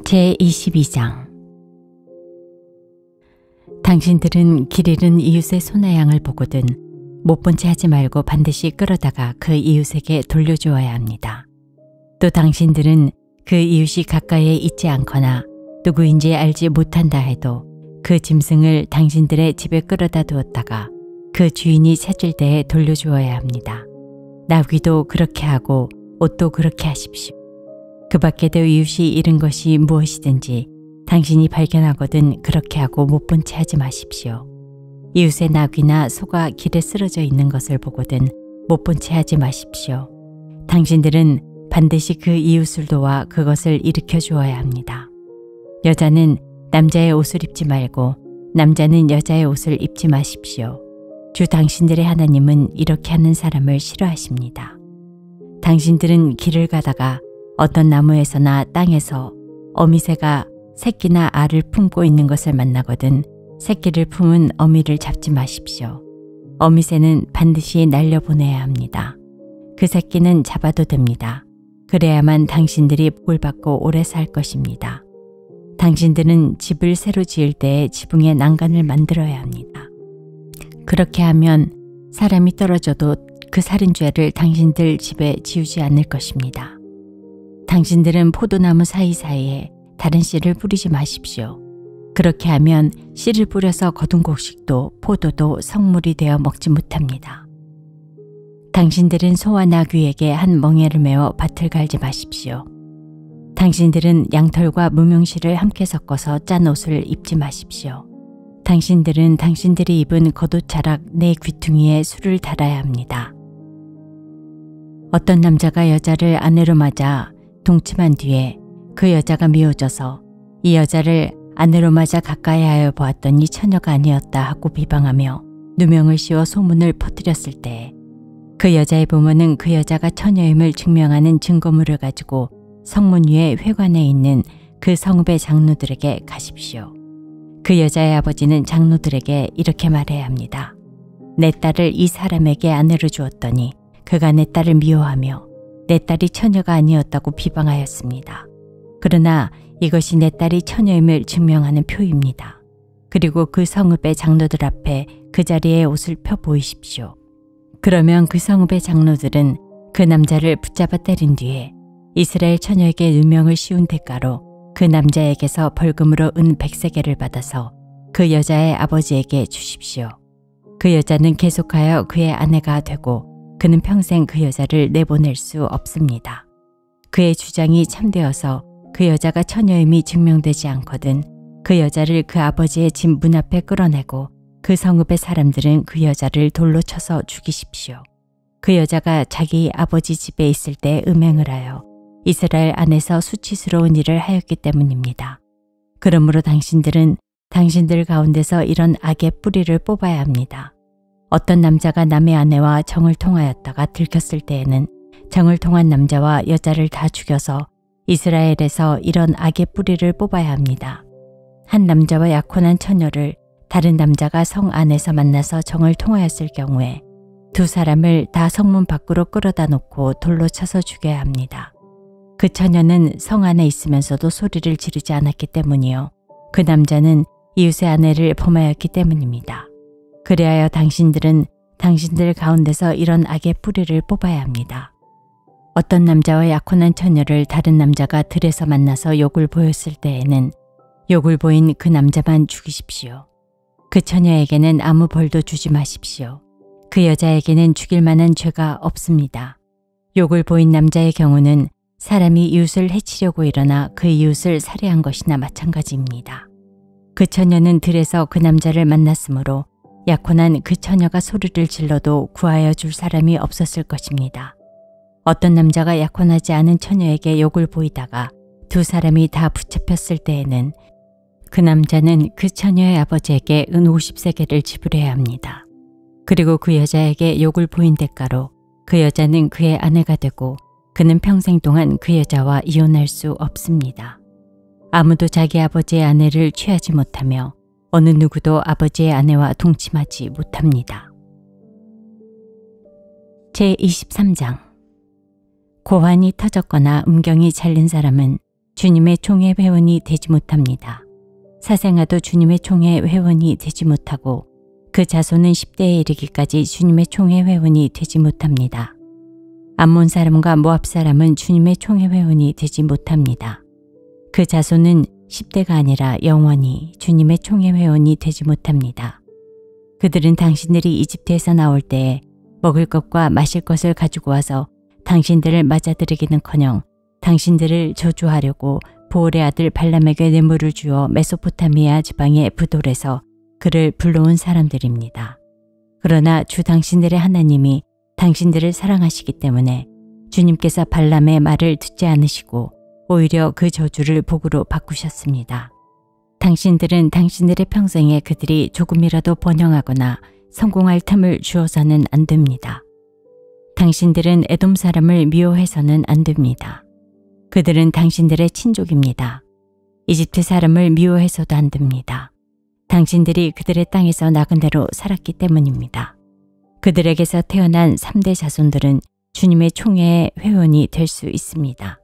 제22장. 당신들은 길 잃은 이웃의 소나 양을 보거든 못 본 채 하지 말고 반드시 끌어다가 그 이웃에게 돌려주어야 합니다. 또 당신들은 그 이웃이 가까이에 있지 않거나 누구인지 알지 못한다 해도 그 짐승을 당신들의 집에 끌어다 두었다가 그 주인이 찾을 때에 돌려주어야 합니다. 나귀도 그렇게 하고 옷도 그렇게 하십시오. 그 밖에도 이웃이 잃은 것이 무엇이든지 당신이 발견하거든 그렇게 하고 못 본 채 하지 마십시오. 이웃의 나귀나 소가 길에 쓰러져 있는 것을 보거든 못 본 채 하지 마십시오. 당신들은 반드시 그 이웃을 도와 그것을 일으켜 주어야 합니다. 여자는 남자의 옷을 입지 말고 남자는 여자의 옷을 입지 마십시오. 주 당신들의 하나님은 이렇게 하는 사람을 싫어하십니다. 당신들은 길을 가다가 어떤 나무에서나 땅에서 어미새가 새끼나 알을 품고 있는 것을 만나거든 새끼를 품은 어미를 잡지 마십시오. 어미새는 반드시 날려보내야 합니다. 그 새끼는 잡아도 됩니다. 그래야만 당신들이 복을 받고 오래 살 것입니다. 당신들은 집을 새로 지을 때에 지붕에 난간을 만들어야 합니다. 그렇게 하면 사람이 떨어져도 그 살인죄를 당신들 집에 지우지 않을 것입니다. 당신들은 포도나무 사이사이에 다른 씨를 뿌리지 마십시오. 그렇게 하면 씨를 뿌려서 거둔 곡식도 포도도 성물이 되어 먹지 못합니다. 당신들은 소와 나귀에게 한 멍에를 메어 밭을 갈지 마십시오. 당신들은 양털과 무명실을 함께 섞어서 짠 옷을 입지 마십시오. 당신들은 당신들이 입은 겉옷자락 네 귀퉁이에 술을 달아야 합니다. 어떤 남자가 여자를 아내로 맞아 동침한 뒤에 그 여자가 미워져서 이 여자를 아내로 맞아 가까이 하여 보았더니 처녀가 아니었다 하고 비방하며 누명을 씌워 소문을 퍼뜨렸을 때 그 여자의 부모는 그 여자가 처녀임을 증명하는 증거물을 가지고 성문 위에 회관에 있는 그 성읍의 장로들에게 가십시오. 그 여자의 아버지는 장로들에게 이렇게 말해야 합니다. 내 딸을 이 사람에게 아내로 주었더니 그가 내 딸을 미워하며 내 딸이 처녀가 아니었다고 비방하였습니다. 그러나 이것이 내 딸이 처녀임을 증명하는 표입니다. 그리고 그 성읍의 장로들 앞에 그 자리에 옷을 펴 보이십시오. 그러면 그 성읍의 장로들은 그 남자를 붙잡아 때린 뒤에 이스라엘 처녀에게 누명을 씌운 대가로 그 남자에게서 벌금으로 은 100세겔을 받아서 그 여자의 아버지에게 주십시오. 그 여자는 계속하여 그의 아내가 되고 그는 평생 그 여자를 내보낼 수 없습니다. 그의 주장이 참되어서 그 여자가 처녀임이 증명되지 않거든 그 여자를 그 아버지의 집 문 앞에 끌어내고 그 성읍의 사람들은 그 여자를 돌로 쳐서 죽이십시오. 그 여자가 자기 아버지 집에 있을 때 음행을 하여 이스라엘 안에서 수치스러운 일을 하였기 때문입니다. 그러므로 당신들은 당신들 가운데서 이런 악의 뿌리를 뽑아야 합니다. 어떤 남자가 남의 아내와 정을 통하였다가 들켰을 때에는 정을 통한 남자와 여자를 다 죽여서 이스라엘에서 이런 악의 뿌리를 뽑아야 합니다. 한 남자와 약혼한 처녀를 다른 남자가 성 안에서 만나서 정을 통하였을 경우에 두 사람을 다 성문 밖으로 끌어다 놓고 돌로 쳐서 죽여야 합니다. 그 처녀는 성 안에 있으면서도 소리를 지르지 않았기 때문이요. 그 남자는 이웃의 아내를 범하였기 때문입니다. 그리하여 당신들은 당신들 가운데서 이런 악의 뿌리를 뽑아야 합니다. 어떤 남자와 약혼한 처녀를 다른 남자가 들에서 만나서 욕을 보였을 때에는 욕을 보인 그 남자만 죽이십시오. 그 처녀에게는 아무 벌도 주지 마십시오. 그 여자에게는 죽일 만한 죄가 없습니다. 욕을 보인 남자의 경우는 사람이 이웃을 해치려고 일어나 그 이웃을 살해한 것이나 마찬가지입니다. 그 처녀는 들에서 그 남자를 만났으므로 약혼한 그 처녀가 소리를 질러도 구하여 줄 사람이 없었을 것입니다. 어떤 남자가 약혼하지 않은 처녀에게 욕을 보이다가 두 사람이 다 붙잡혔을 때에는 그 남자는 그 처녀의 아버지에게 은 50세겔을 지불해야 합니다. 그리고 그 여자에게 욕을 보인 대가로 그 여자는 그의 아내가 되고 그는 평생 동안 그 여자와 이혼할 수 없습니다. 아무도 자기 아버지의 아내를 취하지 못하며 어느 누구도 아버지의 아내와 동침하지 못합니다. 제23장. 고환이 터졌거나 음경이 잘린 사람은 주님의 총회 회원이 되지 못합니다. 사생아도 주님의 총회 회원이 되지 못하고 그 자손은 10대에 이르기까지 주님의 총회 회원이 되지 못합니다. 암몬 사람과 모압 사람은 주님의 총회 회원이 되지 못합니다. 그 자손은 10대가 아니라 영원히 주님의 총회 회원이 되지 못합니다. 그들은 당신들이 이집트에서 나올 때에 먹을 것과 마실 것을 가지고 와서 당신들을 맞아들이기는커녕 당신들을 저주하려고 보올의 아들 발람에게 뇌물을 주어 메소포타미아 지방의 부돌에서 그를 불러온 사람들입니다. 그러나 주 당신들의 하나님이 당신들을 사랑하시기 때문에 주님께서 발람의 말을 듣지 않으시고 오히려 그 저주를 복으로 바꾸셨습니다. 당신들은 당신들의 평생에 그들이 조금이라도 번영하거나 성공할 틈을 주어서는 안 됩니다. 당신들은 에돔 사람을 미워해서는 안 됩니다. 그들은 당신들의 친족입니다. 이집트 사람을 미워해서도 안 됩니다. 당신들이 그들의 땅에서 나그네로 살았기 때문입니다. 그들에게서 태어난 3대 자손들은 주님의 총회의 회원이 될 수 있습니다.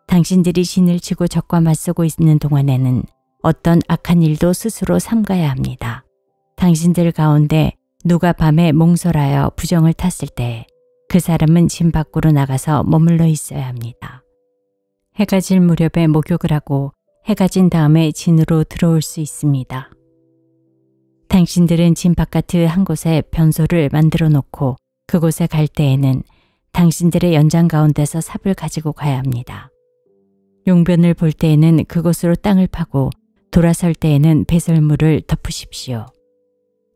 당신들이 신을 치고 적과 맞서고 있는 동안에는 어떤 악한 일도 스스로 삼가야 합니다. 당신들 가운데 누가 밤에 몽설하여 부정을 탔을 때 그 사람은 진 밖으로 나가서 머물러 있어야 합니다. 해가 질 무렵에 목욕을 하고 해가 진 다음에 진으로 들어올 수 있습니다. 당신들은 진 바깥의 한 곳에 변소를 만들어 놓고 그곳에 갈 때에는 당신들의 연장 가운데서 삽을 가지고 가야 합니다. 용변을 볼 때에는 그곳으로 땅을 파고 돌아설 때에는 배설물을 덮으십시오.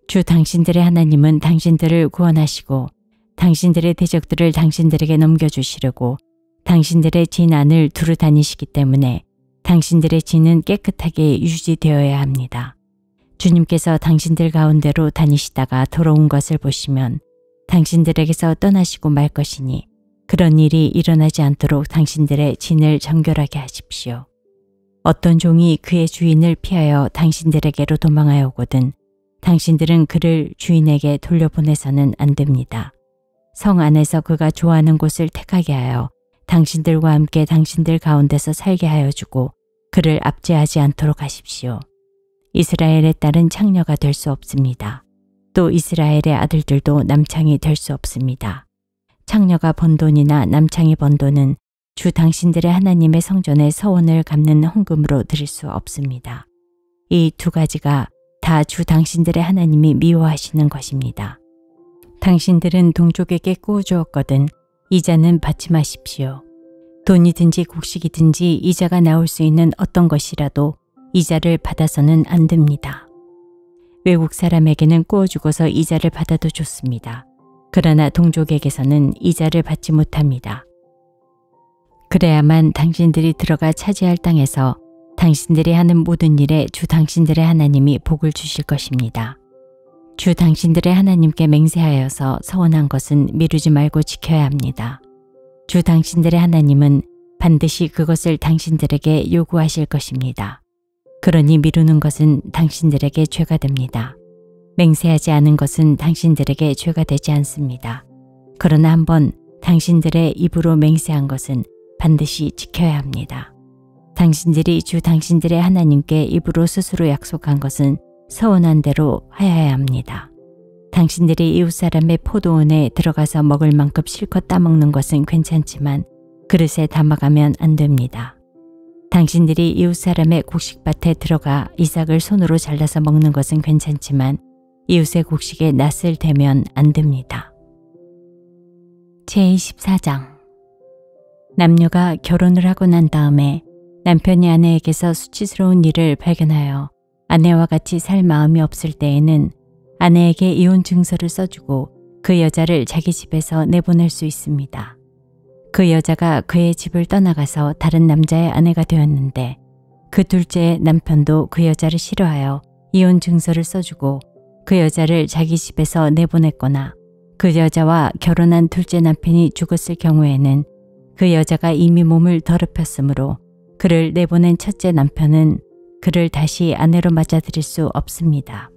주 당신들의 하나님은 당신들을 구원하시고 당신들의 대적들을 당신들에게 넘겨주시려고 당신들의 진 안을 두루 다니시기 때문에 당신들의 진은 깨끗하게 유지되어야 합니다. 주님께서 당신들 가운데로 다니시다가 돌아온 것을 보시면 당신들에게서 떠나시고 말 것이니 그런 일이 일어나지 않도록 당신들의 진을 정결하게 하십시오. 어떤 종이 그의 주인을 피하여 당신들에게로 도망하여 오거든 당신들은 그를 주인에게 돌려보내서는 안 됩니다. 성 안에서 그가 좋아하는 곳을 택하게 하여 당신들과 함께 당신들 가운데서 살게 하여 주고 그를 압제하지 않도록 하십시오. 이스라엘의 딸은 창녀가 될 수 없습니다. 또 이스라엘의 아들들도 남창이 될 수 없습니다. 창녀가 번 돈이나 남창이 번 돈은 주 당신들의 하나님의 성전에 서원을 갚는 헌금으로 드릴 수 없습니다. 이 두 가지가 다 주 당신들의 하나님이 미워하시는 것입니다. 당신들은 동족에게 꾸어주었거든 이자는 받지 마십시오. 돈이든지 곡식이든지 이자가 나올 수 있는 어떤 것이라도 이자를 받아서는 안 됩니다. 외국 사람에게는 꾸어주고서 이자를 받아도 좋습니다. 그러나 동족에게서는 이자를 받지 못합니다. 그래야만 당신들이 들어가 차지할 땅에서 당신들이 하는 모든 일에 주 당신들의 하나님이 복을 주실 것입니다. 주 당신들의 하나님께 맹세하여서 서원한 것은 미루지 말고 지켜야 합니다. 주 당신들의 하나님은 반드시 그것을 당신들에게 요구하실 것입니다. 그러니 미루는 것은 당신들에게 죄가 됩니다. 맹세하지 않은 것은 당신들에게 죄가 되지 않습니다. 그러나 한번 당신들의 입으로 맹세한 것은 반드시 지켜야 합니다. 당신들이 주 당신들의 하나님께 입으로 스스로 약속한 것은 서원한 대로 하여야 합니다. 당신들이 이웃 사람의 포도원에 들어가서 먹을 만큼 실컷 따먹는 것은 괜찮지만 그릇에 담아가면 안 됩니다. 당신들이 이웃 사람의 곡식밭에 들어가 이삭을 손으로 잘라서 먹는 것은 괜찮지만 이웃의 곡식에 낯을 대면 안 됩니다. 제24장 남녀가 결혼을 하고 난 다음에 남편이 아내에게서 수치스러운 일을 발견하여 아내와 같이 살 마음이 없을 때에는 아내에게 이혼 증서를 써주고 그 여자를 자기 집에서 내보낼 수 있습니다. 그 여자가 그의 집을 떠나가서 다른 남자의 아내가 되었는데 그 둘째 남편도 그 여자를 싫어하여 이혼 증서를 써주고 그 여자를 자기 집에서 내보냈거나 그 여자와 결혼한 둘째 남편이 죽었을 경우에는 그 여자가 이미 몸을 더럽혔으므로 그를 내보낸 첫째 남편은 그를 다시 아내로 맞아들일 수 없습니다.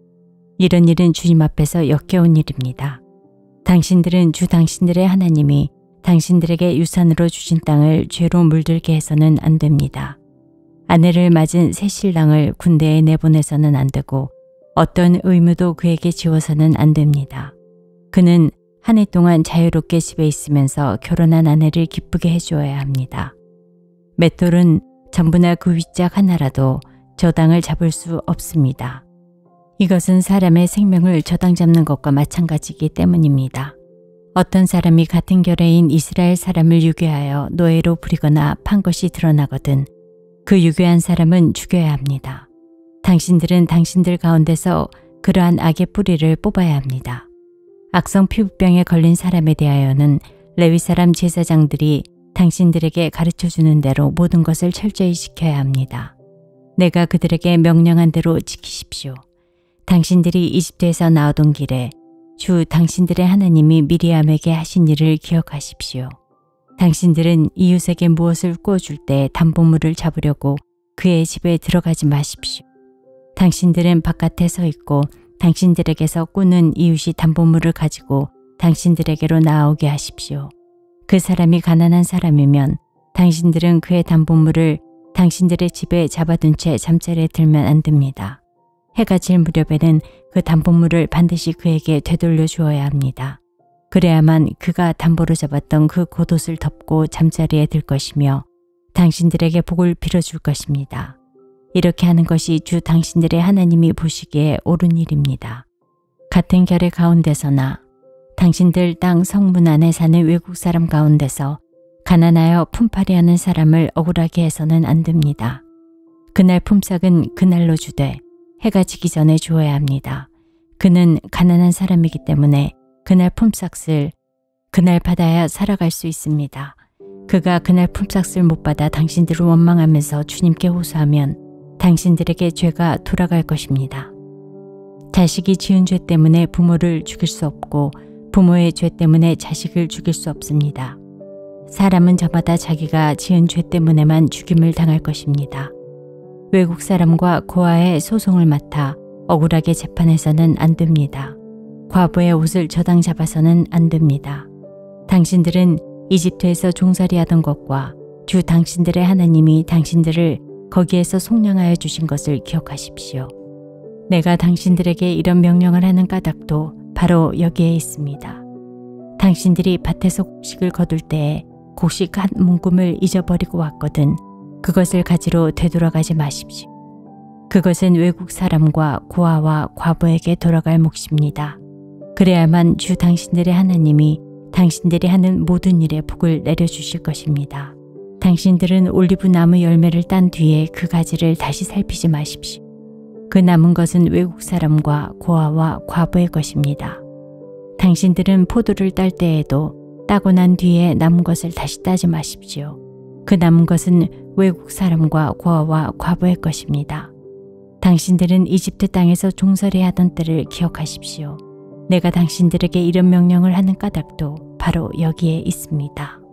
이런 일은 주님 앞에서 역겨운 일입니다. 당신들은 주 당신들의 하나님이 당신들에게 유산으로 주신 땅을 죄로 물들게 해서는 안 됩니다. 아내를 맞은 새 신랑을 군대에 내보내서는 안 되고 어떤 의무도 그에게 지워서는 안 됩니다. 그는 한 해 동안 자유롭게 집에 있으면서 결혼한 아내를 기쁘게 해주어야 합니다. 맷돌은 전부나 그 윗짝 하나라도 저당을 잡을 수 없습니다. 이것은 사람의 생명을 저당 잡는 것과 마찬가지이기 때문입니다. 어떤 사람이 같은 결례인 이스라엘 사람을 유괴하여 노예로 부리거나 판 것이 드러나거든 그 유괴한 사람은 죽여야 합니다. 당신들은 당신들 가운데서 그러한 악의 뿌리를 뽑아야 합니다. 악성 피부병에 걸린 사람에 대하여는 레위 사람 제사장들이 당신들에게 가르쳐주는 대로 모든 것을 철저히 지켜야 합니다. 내가 그들에게 명령한 대로 지키십시오. 당신들이 이집트에서 나오던 길에 주 당신들의 하나님이 미리암에게 하신 일을 기억하십시오. 당신들은 이웃에게 무엇을 구워줄 때 담보물을 잡으려고 그의 집에 들어가지 마십시오. 당신들은 바깥에 서 있고 당신들에게서 꾸는 이웃이 담보물을 가지고 당신들에게로 나오게 하십시오. 그 사람이 가난한 사람이면 당신들은 그의 담보물을 당신들의 집에 잡아둔 채 잠자리에 들면 안 됩니다. 해가 질 무렵에는 그 담보물을 반드시 그에게 되돌려 주어야 합니다. 그래야만 그가 담보로 잡았던 그 겉옷을 덮고 잠자리에 들 것이며 당신들에게 복을 빌어줄 것입니다. 이렇게 하는 것이 주 당신들의 하나님이 보시기에 옳은 일입니다. 같은 결의 가운데서나 당신들 땅 성문 안에 사는 외국 사람 가운데서 가난하여 품팔이하는 사람을 억울하게 해서는 안 됩니다. 그날 품삯은 그날로 주되 해가 지기 전에 주어야 합니다. 그는 가난한 사람이기 때문에 그날 품삯을 그날 받아야 살아갈 수 있습니다. 그가 그날 품삯을 못 받아 당신들을 원망하면서 주님께 호소하면 당신들에게 죄가 돌아갈 것입니다. 자식이 지은 죄 때문에 부모를 죽일 수 없고 부모의 죄 때문에 자식을 죽일 수 없습니다. 사람은 저마다 자기가 지은 죄 때문에만 죽임을 당할 것입니다. 외국 사람과 고아의 소송을 맡아 억울하게 재판해서는 안 됩니다. 과부의 옷을 저당 잡아서는 안 됩니다. 당신들은 이집트에서 종살이하던 것과 주 당신들의 하나님이 당신들을 거기에서 속량하여 주신 것을 기억하십시오. 내가 당신들에게 이런 명령을 하는 까닭도 바로 여기에 있습니다. 당신들이 밭에서 곡식을 거둘 때에 곡식 한 문금을 잊어버리고 왔거든 그것을 가지러 되돌아가지 마십시오. 그것은 외국 사람과 고아와 과부에게 돌아갈 몫입니다. 그래야만 주 당신들의 하나님이 당신들이 하는 모든 일에 복을 내려주실 것입니다. 당신들은 올리브 나무 열매를 딴 뒤에 그 가지를 다시 살피지 마십시오. 그 남은 것은 외국 사람과 고아와 과부의 것입니다. 당신들은 포도를 딸 때에도 따고 난 뒤에 남은 것을 다시 따지 마십시오. 그 남은 것은 외국 사람과 고아와 과부의 것입니다. 당신들은 이집트 땅에서 종살이 하던 때를 기억하십시오. 내가 당신들에게 이런 명령을 하는 까닭도 바로 여기에 있습니다.